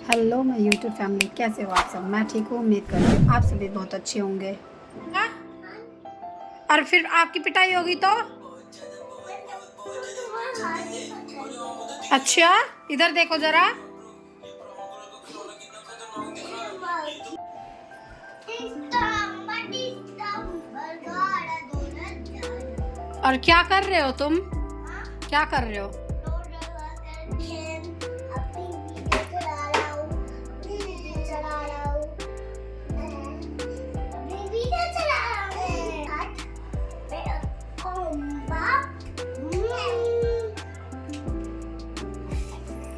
Hello मैं YouTube family, कैसे हो आप सब। मैं ठीक हूँ, उम्मीद करती हूँ आप सभी बहुत अच्छे होंगे। और फिर आपकी पिटाई होगी तो अच्छा, इधर देखो जरा। और क्या कर रहे हो तुम? क्या कर रहे हो?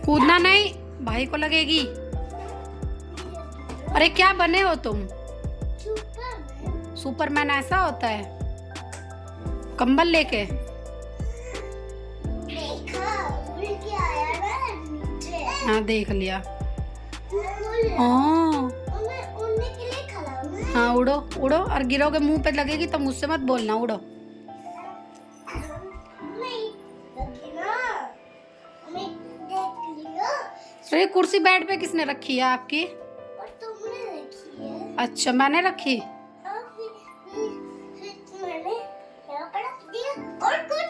कूदना नहीं, भाई को लगेगी। अरे क्या बने हो तुम? सुपरमैन ऐसा होता है? कंबल लेके? हाँ देख लिया। हाँ उड़ो उड़ो, और गिरोगे मुंह पे लगेगी तो मुझसे मत बोलना, उड़ो। तो ये कुर्सी बेड पे किसने रखी है आपकी? तुमने रखी है। अच्छा मैंने रखी। मैंने यहाँ पर रख दिया और कुछ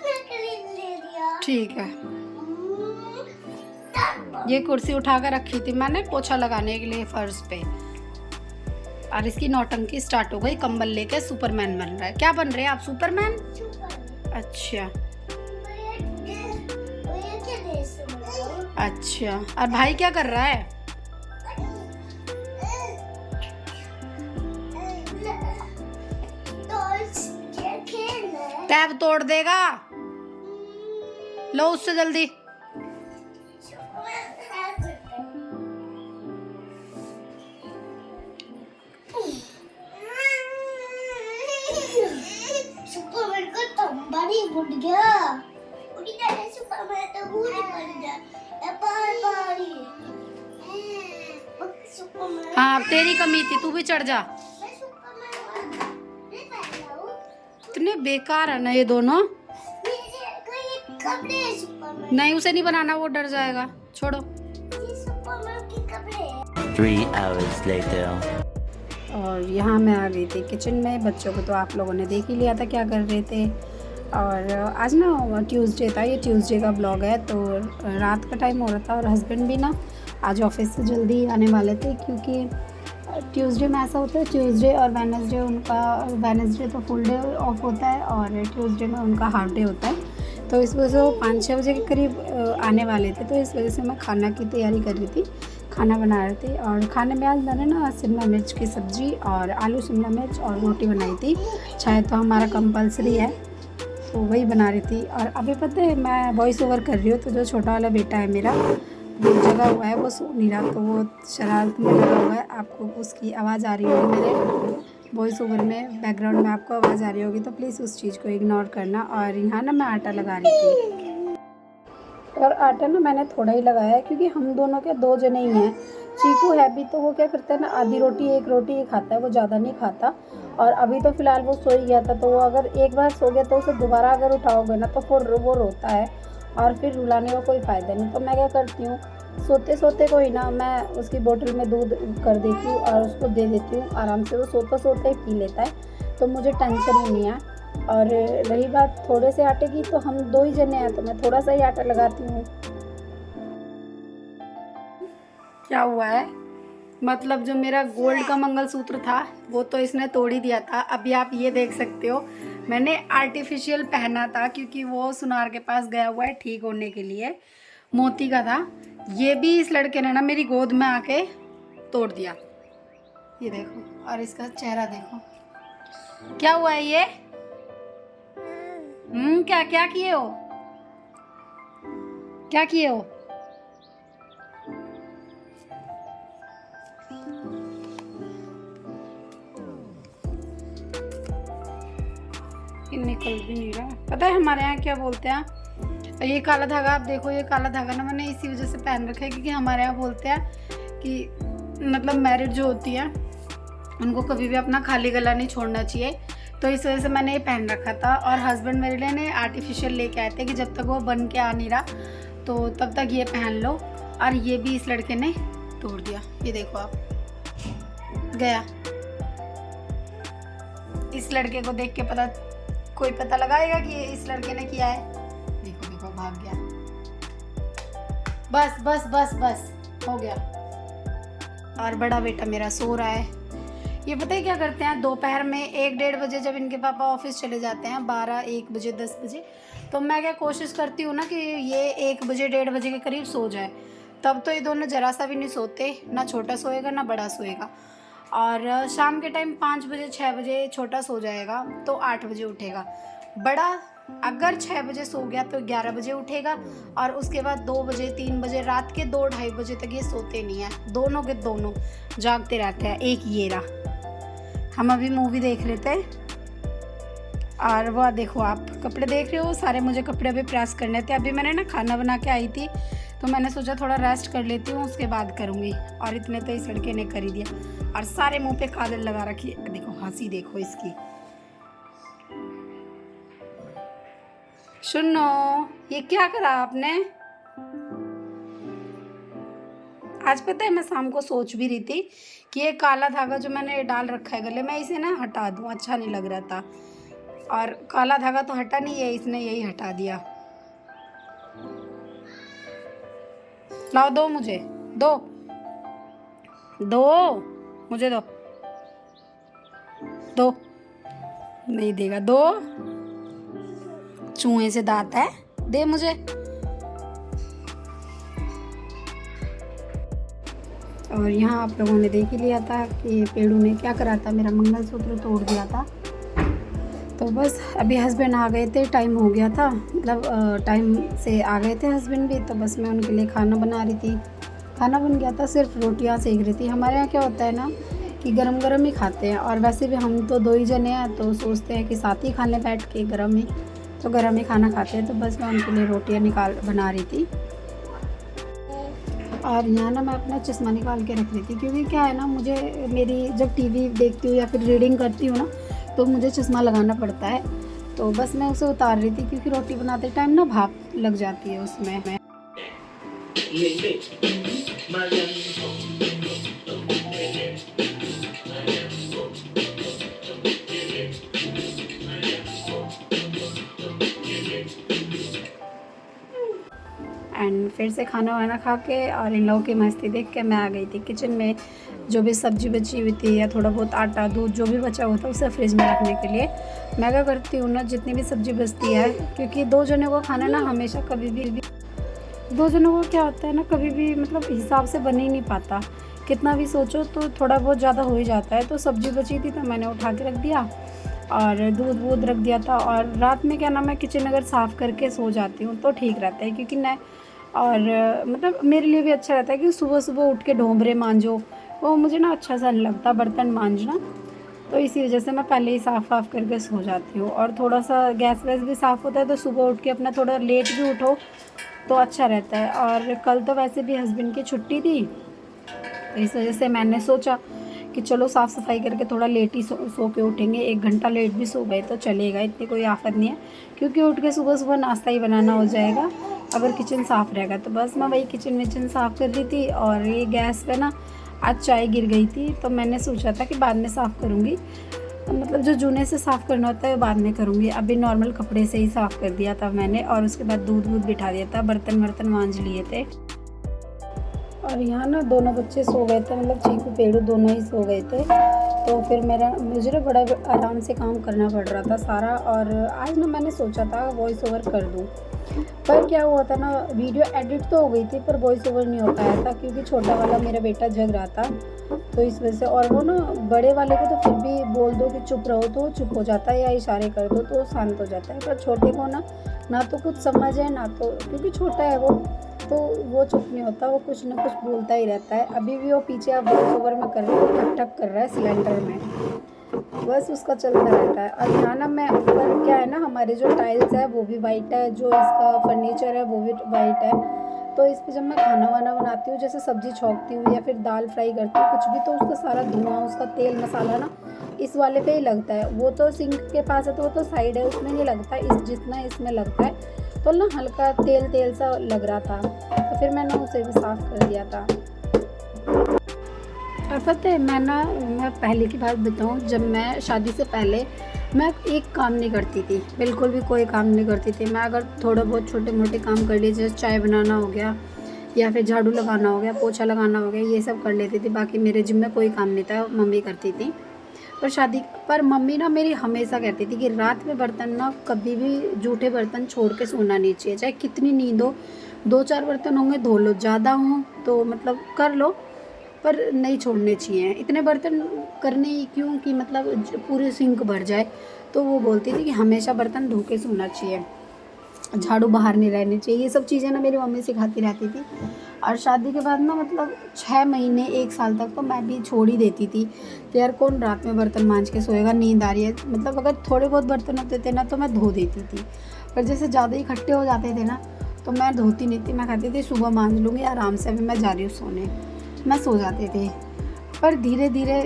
ले दिया। ठीक है, ये कुर्सी उठा कर रखी थी मैंने पोछा लगाने के लिए फर्श पे, और इसकी नौटंकी स्टार्ट हो गई। कंबल लेके सुपरमैन बन रहा है। क्या बन रहे हैं आप? सुपरमैन? अच्छा अच्छा। और भाई क्या कर रहा है? टैब तोड़ देगा, लो उससे जल्दी। सुपरमैन का तंबा ही उड़ गया। उड़ी जाए सुपरमैन तो भूल ही बन जाए। हाँ तेरी कमी थी, तू भी चढ़ जा। इतने बेकार है ना ये दोनों। नहीं उसे नहीं बनाना, वो डर जाएगा, छोड़ो। 3 hours later. और यहाँ मैं आ गई थी किचन में। बच्चों को तो आप लोगों ने देख ही लिया था क्या कर रहे थे। और आज ना ट्यूसडे था, ये ट्यूसडे का ब्लॉग है। तो रात का टाइम हो रहा था और हस्बैंड भी ना आज ऑफिस से जल्दी आने वाले थे, क्योंकि ट्यूसडे में ऐसा होता है, ट्यूसडे और वेडनेसडे उनका, वेडनेसडे तो फुल डे ऑफ होता है और ट्यूसडे में उनका हाफ डे होता है। तो इस वजह से वो 5-6 बजे के करीब आने वाले थे। तो इस वजह से मैं खाना की तैयारी कर रही थी, खाना बना रही थी। और खाने में आज मैंने ना शिमला मिर्च की सब्ज़ी और आलू शिमला मिर्च और रोटी बनाई थी। चाहे तो हमारा कंपलसरी है, तो वही बना रही थी। और अभी पता है मैं वॉइस ओवर कर रही हूँ, तो जो छोटा वाला बेटा है मेरा, वो जगा हुआ है, वो सो नहीं रहा, तो वो शरारत में लगा हुआ है। आपको उसकी आवाज़ आ रही होगी, मेरे वॉइस ओवर में बैकग्राउंड में आपको आवाज़ आ रही होगी, तो प्लीज़ उस चीज़ को इग्नोर करना। और यहाँ ना मैं आटा लगा रही थी, और आटा ना मैंने थोड़ा ही लगाया है, क्योंकि हम दोनों के 2 जने ही हैं। चीकू है भी, तो वो क्या करता है ना, आधी रोटी 1 रोटी ही खाता है, वो ज़्यादा नहीं खाता। और अभी तो फ़िलहाल वो सो ही गया था, तो वो अगर एक बार सो गया तो उसे दोबारा अगर उठाओगे ना तो फिर वो रोता है, और फिर रुलाने का कोई फ़ायदा नहीं। तो मैं क्या करती हूँ, सोते सोते को ही ना मैं उसकी बोतल में दूध कर देती हूँ और उसको दे देती हूँ आराम से। वो सोते सोते ही पी लेता है, तो मुझे टेंशन ही नहीं है। और रही बात थोड़े से आटे की, तो हम 2 ही जने हैं, तो मैं थोड़ा सा ही आटा लगाती हूँ। क्या हुआ है, मतलब जो मेरा गोल्ड का मंगलसूत्र था वो तो इसने तोड़ ही दिया था। अभी आप ये देख सकते हो, मैंने आर्टिफिशियल पहना था, क्योंकि वो सुनार के पास गया हुआ है ठीक होने के लिए, मोती का था। ये भी इस लड़के ने ना मेरी गोद में आके तोड़ दिया। ये देखो, और इसका चेहरा देखो, क्या हुआ है ये? क्या क्या किए हो, क्या किए हो? निकल भी नहीं रहा। पता है हमारे यहाँ क्या बोलते हैं, ये काला धागा, आप देखो ये काला धागा ना मैंने इसी वजह से पहन रखा है, क्योंकि हमारे यहाँ बोलते हैं कि मतलब मैरिड जो होती है उनको कभी भी अपना खाली गला नहीं छोड़ना चाहिए। तो इस वजह से मैंने ये पहन रखा था। और हस्बैंड मेरे लिए ने आर्टिफिशियल लेके आए थे कि जब तक वो बन के आ नहीं रहा तो तब तक ये पहन लो। और ये भी इस लड़के ने तोड़ दिया, ये देखो आप, गया। इस लड़के को देख के कोई पता लगाएगा कि ये इस लड़के ने किया है। देखो देखो भाग गया। बस बस बस बस हो गया। और बड़ा बेटा मेरा सो रहा है। ये पता है क्या करते हैं, दोपहर में 1-1:30 बजे जब इनके पापा ऑफिस चले जाते हैं, 12-1 बजे 10 बजे, तो मैं क्या कोशिश करती हूँ ना कि ये 1 बजे 1:30 बजे के करीब सो जाए। तब तो ये दोनों जरा सा भी नहीं सोते, ना छोटा सोएगा ना बड़ा सोएगा। और शाम के टाइम 5 बजे 6 बजे छोटा सो जाएगा तो 8 बजे उठेगा। बड़ा अगर 6 बजे सो गया तो 11 बजे उठेगा, और उसके बाद 2 बजे 3 बजे रात के 2-2:30 बजे तक ये सोते नहीं हैं। दोनों के दोनों जागते रहते हैं। एक ये रहा। हम अभी मूवी देख रहे थे, और वो देखो आप कपड़े देख रहे हो, सारे मुझे कपड़े अभी प्रेस करने थे। अभी मैंने ना खाना बना के आई थी, तो मैंने सोचा थोड़ा रेस्ट कर लेती हूँ, उसके बाद करूँगी। और इतने तो इस लड़के ने कर ही दिया, और सारे मुंह पे काजल लगा रखी है। देखो हंसी देखो इसकी। सुनो, ये क्या करा आपने? आज पता है मैं शाम को सोच भी रही थी कि ये काला धागा जो मैंने डाल रखा है गले में, इसे ना हटा दूं, अच्छा नहीं लग रहा था। और काला धागा तो हटा नहीं है, इसने यही हटा दिया। लाओ, दो मुझे, दो मुझे, दो नहीं देगा, दो चूहे से दांत है, दे मुझे। और यहाँ आप लोगों ने देख ही लिया था कि पेड़ू ने क्या करा था, मेरा मंगलसूत्र तोड़ दिया था। तो बस अभी हस्बैंड आ गए थे, टाइम हो गया था, मतलब टाइम से आ गए थे हस्बैंड भी। तो बस मैं उनके लिए खाना बना रही थी। खाना बन गया था, सिर्फ रोटियां सेक रही थी। हमारे यहाँ क्या होता है ना कि गरम गरम ही खाते हैं, और वैसे भी हम तो 2 ही जने हैं, तो सोचते हैं कि साथ ही खाने बैठ के गरम ही खाना खाते हैं। तो बस मैं उनके लिए रोटियाँ बना रही थी। और यहाँ ना मैं अपना चश्मा निकाल के रख रही थी, क्योंकि क्या है ना, मुझे मेरी जब टीवी देखती हूँ या फिर रीडिंग करती हूँ ना, तो मुझे चश्मा लगाना पड़ता है। तो बस मैं उसे उतार रही थी, क्योंकि रोटी बनाते टाइम ना भाप लग जाती है उसमें। एंड फिर से खाना वाना खा के और इन लोगों की मस्ती देख के मैं आ गई थी किचन में। जो भी सब्जी बची हुई थी या थोड़ा बहुत आटा दूध जो भी बचा हुआ था उसे फ्रिज में रखने के लिए मैं क्या करती हूँ ना, जितनी भी सब्जी बचती है, क्योंकि 2 जनों को खाना ना हमेशा कभी भी 2 जनों को क्या होता है ना, कभी भी मतलब हिसाब से बन ही नहीं पाता। कितना भी सोचो तो थोड़ा बहुत ज़्यादा हो ही जाता है। तो सब्जी बची थी तो मैंने उठा के रख दिया और दूध वूध रख दिया था। और रात में क्या ना, मैं किचन अगर साफ़ करके सो जाती हूँ तो ठीक रहता है, क्योंकि मैं और मतलब मेरे लिए भी अच्छा रहता है कि सुबह सुबह उठ के ढोंबरे मांजो, वो मुझे ना अच्छा सा नहीं लगता बर्तन मांजना। तो इसी वजह से मैं पहले ही साफ़ करके सो जाती हूँ। और थोड़ा सा गैस वैस भी साफ़ होता है, तो सुबह उठ के अपना थोड़ा लेट भी उठो तो अच्छा रहता है। और कल तो वैसे भी हस्बैंड की छुट्टी थी, तो इस वजह से मैंने सोचा कि चलो साफ़ सफाई करके थोड़ा लेट ही सो के उठेंगे। 1 घंटा लेट भी सो गए तो चलेगा, इतनी कोई आफत नहीं है, क्योंकि उठ के सुबह सुबह नाश्ता ही बनाना हो जाएगा अगर किचन साफ़ रहेगा। तो बस मैं वही किचन साफ़ कर रही थी। और ये गैस पे ना आज चाय गिर गई थी, तो मैंने सोचा था कि बाद में साफ़ करूँगी, मतलब जो जूने से साफ़ करना होता है बाद में करूँगी। अभी नॉर्मल कपड़े से ही साफ़ कर दिया था मैंने, और उसके बाद दूध वूध बिठा दिया था, बर्तन मांज लिए थे। और यहाँ ना दोनों बच्चे सो गए थे, मतलब चीकू पेड़ू दोनों ही सो गए थे। तो फिर मुझे ना बड़ा आराम से काम करना पड़ रहा था सारा। और आज ना मैंने सोचा था वॉइस ओवर कर दूँ, पर क्या हुआ था ना, वीडियो एडिट तो हो गई थी पर वॉइस ओवर नहीं हो पाया था, क्योंकि छोटा वाला मेरा बेटा जग रहा था, तो इस वजह से। और वो ना बड़े वाले को तो फिर भी बोल दो कि चुप रहो तो चुप हो जाता है, या इशारे कर दो तो शांत हो जाता है। पर छोटे को ना तो कुछ समझ है ना, तो क्योंकि छोटा है वो, तो वो चुप नहीं होता, वो कुछ ना कुछ बोलता ही रहता है। अभी भी वो पीछे अब वॉइस ओवर में कर रही है, ठक कर रहा है सिलेंडर में, बस उसका चलता रहता है। और यहाँ ना मैं ऊपर क्या है ना, हमारे जो टाइल्स है वो भी वाइट है, जो इसका फर्नीचर है वो भी वाइट है। तो इस पर जब मैं खाना वाना बनाती हूँ, जैसे सब्ज़ी छौंकती हूँ या फिर दाल फ्राई करती हूँ कुछ भी, तो उसका सारा धुआं, उसका तेल मसाला ना इस वाले पे ही लगता है। वो तो सिंक के पास है तो वो तो साइड है, उसमें नहीं लगता, इस जितना इसमें लगता है। तो ना हल्का तेल सा लग रहा था, तो फिर मैंने उसे भी साफ़ कर दिया था। और पता है मैं पहले की बात बताऊँ, जब मैं शादी से पहले मैं एक काम नहीं करती थी, बिल्कुल भी कोई काम नहीं करती थी। मैं अगर थोड़ा बहुत छोटे मोटे काम कर लिए, जैसे चाय बनाना हो गया या फिर झाड़ू लगाना हो गया, पोछा लगाना हो गया, ये सब कर लेती थी। बाकी मेरे जिम में कोई काम नहीं था, मम्मी करती थी। पर शादी पर मम्मी ना मेरी हमेशा कहती थी कि रात में बर्तन ना कभी भी जूठे बर्तन छोड़ के सोना नहीं चाहिए, चाहे कितनी नींद हो। 2-4 बर्तन होंगे धो लो, ज़्यादा हो तो मतलब कर लो, पर नहीं छोड़ने चाहिए। इतने बर्तन करने ही क्यों कि मतलब पूरी सिंक भर जाए। तो वो बोलती थी कि हमेशा बर्तन धो के सोना चाहिए, झाड़ू बाहर नहीं रहनी चाहिए। ये सब चीज़ें ना मेरी मम्मी सिखाती रहती थी। और शादी के बाद ना मतलब 6 महीने 1 साल तक तो मैं भी छोड़ ही देती थी। तो यार कौन रात में बर्तन मांज के सोएगा, नींद आ रही है। मतलब अगर थोड़े बहुत बर्तन होते थे ना तो मैं धो देती थी, पर जैसे ज़्यादा इकट्ठे हो जाते थे ना तो मैं धोती नहीं थी। मैं कहती थी सुबह मांज लूँगी आराम से, अभी मैं जा रही हूँ सोने, मैं सो जाते थे। पर धीरे धीरे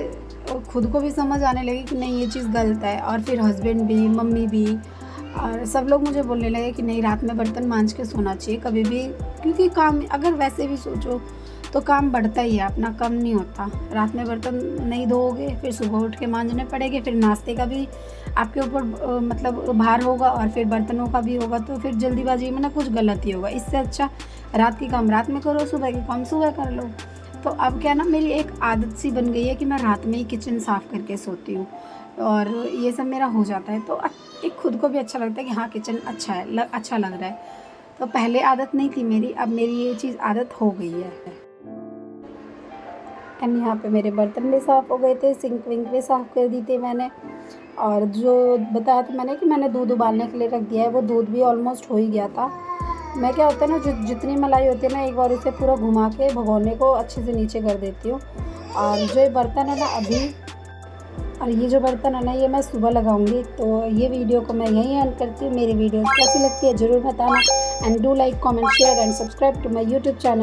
खुद को भी समझ आने लगी कि नहीं ये चीज़ गलत है। और फिर हस्बैंड भी, मम्मी भी और सब लोग मुझे बोलने लगे कि नहीं रात में बर्तन मांज के सोना चाहिए कभी भी, क्योंकि काम अगर वैसे भी सोचो तो काम बढ़ता ही है, अपना कम नहीं होता। रात में बर्तन नहीं धोओगे फिर सुबह उठ के मांजने पड़ेंगे, फिर नाश्ते का भी आपके ऊपर मतलब भार होगा और फिर बर्तनों का भी होगा, तो फिर जल्दीबाजी में ना कुछ गलत ही होगा। इससे अच्छा रात की काम रात में करो, सुबह की काम सुबह कर लो। तो अब क्या ना मेरी एक आदत सी बन गई है कि मैं रात में ही किचन साफ़ करके सोती हूँ और ये सब मेरा हो जाता है। तो एक खुद को भी अच्छा लगता है कि हाँ किचन अच्छा है, अच्छा लग रहा है। तो पहले आदत नहीं थी मेरी, अब मेरी ये चीज़ आदत हो गई है। एंड यहाँ पे मेरे बर्तन भी साफ़ हो गए थे, सिंक विंक भी साफ़ कर दी थी मैंने। और जो बताया था मैंने कि मैंने दूध उबालने के लिए रख दिया है, वो दूध भी ऑलमोस्ट हो ही गया था। मैं क्या होता है ना, जितनी मलाई होती है ना एक बार उसे पूरा घुमा के भगोने को अच्छे से नीचे कर देती हूँ। और जो ये बर्तन है ना अभी, और ये जो बर्तन है ना ये मैं सुबह लगाऊंगी। तो ये वीडियो को मैं यहीं एंड करती हूँ। मेरी वीडियोस कैसी लगती है ज़रूर बताना। And do like, comment, share and subscribe to my YouTube channel.